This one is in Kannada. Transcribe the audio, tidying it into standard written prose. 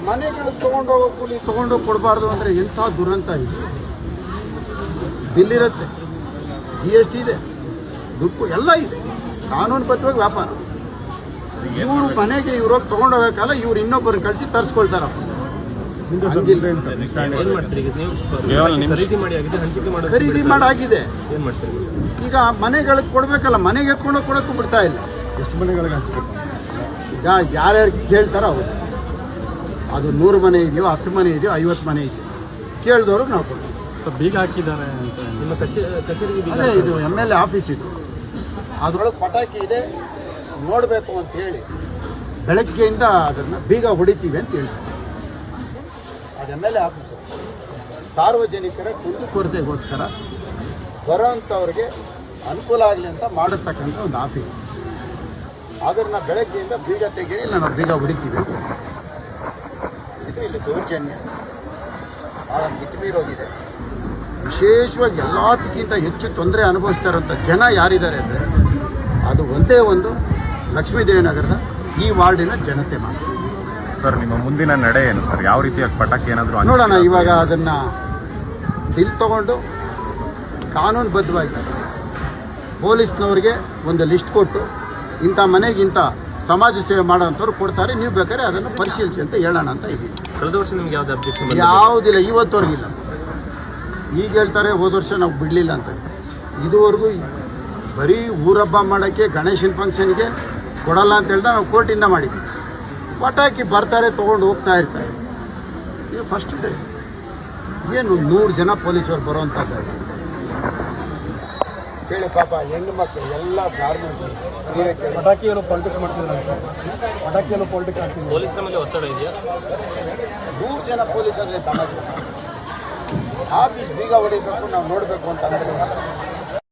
ಮನೆಗಳು ತೊಗೊಂಡೋಗೋ ಕೂಲಿ ತೊಗೊಂಡೋಗಿ ಕೊಡಬಾರ್ದು ಅಂದರೆ ಎಂಥ ದುರಂತ ಇದೆ. ಬಿಲ್ ಇರುತ್ತೆ, GST ಇದೆ, ದುಡ್ಡು ಎಲ್ಲ ಇದೆ, ಕಾನೂನುಬದ್ಧವಾಗಿ ವ್ಯಾಪಾರ. ಇವರು ಮನೆಗೆ ಇವ್ರೋಗಿ ತೊಗೊಂಡೋಗಕ್ಕಲ್ಲ, ಇವ್ರು ಇನ್ನೊಬ್ಬರನ್ನ ಕಳಿಸಿ ತರಿಸ್ಕೊಳ್ತಾರಪ್ಪ. ಖರೀದಿ ಮಾಡಾಗಿದೆ, ಈಗ ಮನೆಗಳಿಗೆ ಕೊಡ್ಬೇಕಲ್ಲ, ಮನೆಗೆ ಎತ್ಕೊಂಡೋಗಿ ಕೊಡೋಕ್ಕೂ ಬಿಡ್ತಾ ಇಲ್ಲ. ಎಷ್ಟು ಮನೆಗಳಿಗೆ ಹಂಚ್ಬೇಕು? ಈಗ ಯಾರ್ಯಾರು ಕೇಳ್ತಾರೋ ಅವರು, ಅದು 100 ಮನೆ ಇದೆಯೋ, 10 ಮನೆ ಇದೆಯೋ, 50 ಮನೆ ಇದೆಯೋ, ಕೇಳಿದವ್ರಿಗೆ ನಾವು ಕೊಡ್ತೀವಿ. ಸರ್ ಬೀಗ ಹಾಕಿದ್ದಾರೆ ಅಂತ ನಿಮ್ಮ ಕಚೇರಿಗೆ? ಅದೇ ಇದು MLA ಆಫೀಸ್ ಇದು, ಅದರೊಳಗೆ ಪಟಾಕಿ ಇದೆ, ನೋಡಬೇಕು ಅಂತ ಹೇಳಿ ಬೆಳಗ್ಗೆಯಿಂದ ಅದನ್ನು ಬೀಗ ಹೊಡಿತೀವಿ ಅಂತ ಹೇಳ್ತಾರೆ. ಅದು MLA ಆಫೀಸ್. ಸಾರ್ವಜನಿಕರ ಕುಂದುಕೊರತೆಗೋಸ್ಕರ ಬರೋಂಥವ್ರಿಗೆ ಅನುಕೂಲ ಆಗಲಿ ಅಂತ ಮಾಡಿರ್ತಕ್ಕಂಥ ಒಂದು ಆಫೀಸ್. ಅದನ್ನು ಬೆಳಗ್ಗೆಯಿಂದ ಬೀಗ ತೆಗೀರಿ, ನಾವು ಬೀಗ ಹೊಡಿತೀವಿ ಅಂತ. ಇದು ಇಲ್ಲಿ ದೌರ್ಜನ್ಯ ಭಾಳ ಮಿತಿಮೀರೋಗಿದೆ. ವಿಶೇಷವಾಗಿ ಎಲ್ಲದಕ್ಕಿಂತ ಹೆಚ್ಚು ತೊಂದರೆ ಅನುಭವಿಸ್ತಾ ಇರೋಂಥ ಜನ ಯಾರಿದ್ದಾರೆ ಅಂದರೆ ಅದು ಒಂದೇ ಒಂದು ಲಕ್ಷ್ಮೀದೇವಿನಗರದ ಈ ವಾರ್ಡಿನ ಜನತೆ ಮಾತ್ರ. ಸರ್, ನಿಮ್ಮ ಮುಂದಿನ ನಡೆ ಏನು ಸರ್? ಯಾವ ರೀತಿಯಾಗಿ ಪಟಾಕಿ ಏನಾದರೂ ನೋಡೋಣ. ಇವಾಗ ಅದನ್ನು ಬಿಲ್ ತಗೊಂಡು ಕಾನೂನುಬದ್ಧವಾಗಿ ಪೊಲೀಸ್ನವ್ರಿಗೆ ಒಂದು ಲಿಸ್ಟ್ ಕೊಟ್ಟು ಇಂಥ ಮನೆಗಿಂತ ಸಮಾಜ ಸೇವೆ ಮಾಡೋಂಥವ್ರು ಕೊಡ್ತಾರೆ, ನೀವು ಬೇಕಾದ್ರೆ ಅದನ್ನು ಪರಿಶೀಲಿಸಿ ಅಂತ ಹೇಳೋಣ ಅಂತ ಇದ್ದೀವಿ. ಕಳೆದ ವರ್ಷ ನಿಮ್ಗೆ ಯಾವ್ದು ಅಬ್ಜೆಕ್ಷನ್? ಯಾವುದಿಲ್ಲ, ಇವತ್ತವರೆಗಿಲ್ಲ. ಈಗ ಹೇಳ್ತಾರೆ ಹೋದ ವರ್ಷ ನಾವು ಬಿಡಲಿಲ್ಲ ಅಂತ. ಇದುವರೆಗೂ ಬರೀ ಊರಬ್ಬ ಮಾಡೋಕ್ಕೆ, ಗಣೇಶನ ಫಂಕ್ಷನ್ಗೆ ಕೊಡಲ್ಲ ಅಂತ ಹೇಳ್ದ ನಾವು ಕೋರ್ಟಿಂದ ಮಾಡಿದ್ವಿ. ಪಟಾಕಿ ಬರ್ತಾರೆ, ತೊಗೊಂಡು ಹೋಗ್ತಾ ಇರ್ತಾರೆ. ಇದು ಫಸ್ಟ್ ಡೇ ಏನು 100 ಜನ ಪೊಲೀಸರು ಬರೋವಂಥದ್ದು ಕೇಳಿ. ಪಾಪ ಹೆಣ್ಣು ಮಕ್ಕಳು ಎಲ್ಲ ಗಾರ್ಮೆಂಟ್ಸ್ ಪಟಾಕಿಯನ್ನು ಪಾಲಿಟಿಕ್ಸ್ ಮಾಡ್ತಿದ್ದಾರೆ. ಪಟಾಕಿಯನ್ನು ಪಾಲಿಟಿಕ್ಸ್ ಆಗ್ತಿದೆ. ಪೊಲೀಸರ ಮೇಲೆ ಒತ್ತಡ ಇದೆಯಾ? 100 ಜನ ಪೊಲೀಸರಲ್ಲಿ ತಮಾಷೆ. ಆಫೀಸ್ ಬೀಗ ಹೊಡಿಬೇಕು, ನಾವು ನೋಡಬೇಕು ಅಂತ ಅಂದರೆ